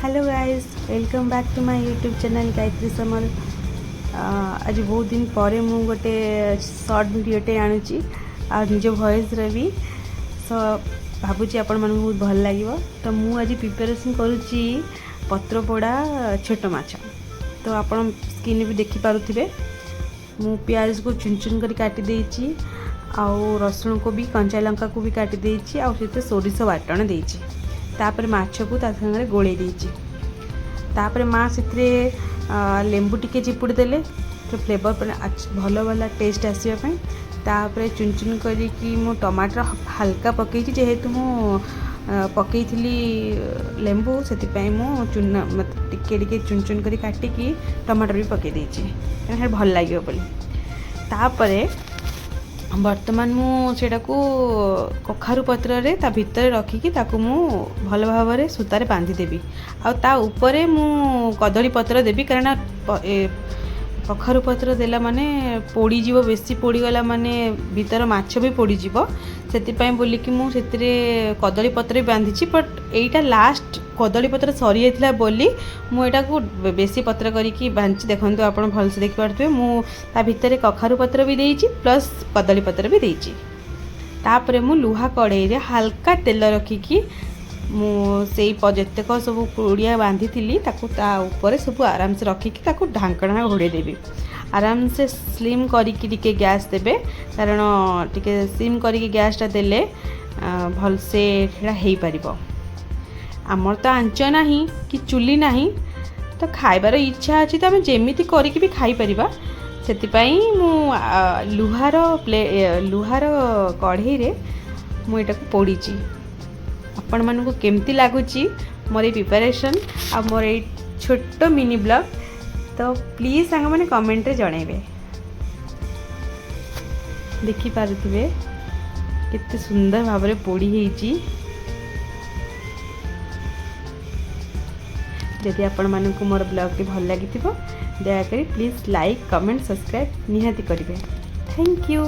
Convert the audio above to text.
Hello guys, welcome back to my YouTube channel Gayatri Samal. आज बहुत दिन पर मु गोटे शॉर्ट वीडियोटे आणुची आ निज वॉइस भी सो भावुची आपण मन बहुत भल लगे। तो मु आज प्रिपरेशन करुच्ची पत्रपोड़ा छोट माछ। तो आपण स्क्रीन भी देखि पारुथिबे मु प्याज को चुन चुन कर काटी देइची आउ रसुण को भी कंचा लंका को भी काटी देइची आउ सेते सोरिष बाटण देइची। तापर माछ को ता संगे गोले देइची। तापर माँ से लेंबू टिके चिपुड़ी देले तो फ्लेवर भल भल टेस्ट आसवाई। तापर चुन चुन करी मो टमाटर हल्का पकई जेहेतु मु पकई लेंबू से मु चुन टिके चुन चुन करी काटिकी टमाटर भी पकई देइची भल लगे बोली। तापर बर्तमान मुझे कखारु पत्र रे ता भितर रखिकी ताकू मु भल भाव में सूतार बांधिदेवी आ उपरे मु कदली पत्र देवी कारण कखारु पत्र देला माने पोड़ी जीव बेसी पोड़ी गला माने भीतर माछ भी पोड़ी जीव से बोलिकी मु सेतिरे कदली पत्र भी बांधिची। बट एटा लास्ट कदली पत्र सरी जाइथिला बोली मु एटा को बेसी पत्र करिकी बांधची। देखंतु आपण भल से देख पारथबे मु ता भितर कखारु पत्र भी देइची प्लस कदली पत्र भी देइची। तापरे मु लुहा कड़ाई रे हल्का तेल रखिकी मु सेई जेतेक सब पुड़िया बांधी थी ताकू ता ऊपर सब आराम से रखिकी ताकू ढांकणा घोड़े देवी। आराम से स्लिम करिकी टिके गैस देबे कारण टिके स्लिम करिकी गैसटा देले भल से हेड़ा हेई परिबो। आमर तो आंच नाही कि चुली नाही तो खाइबार इच्छा अच्छी तो आम जेमिति करिकी भी खाई परिबा। सेतिपाई मु लुहार कढ़ई रे मु एटा को पोड़ीची। आपण मानकु केमती लागुची मोर ए प्रिपरेशन आ मोर ए छोट मिनी ब्लॉग तो प्लीज सांग मैंने कमेंट रे जणेबे। देखि पारुथिबे केते सुंदर भाव रे पोड़ी हेची। जदि आपण मानकु मोर ब्लॉग टी भल लागिथिबो दया करी प्लीज लाइक कमेंट सब्सक्राइब निहाती करिवे। Thank you.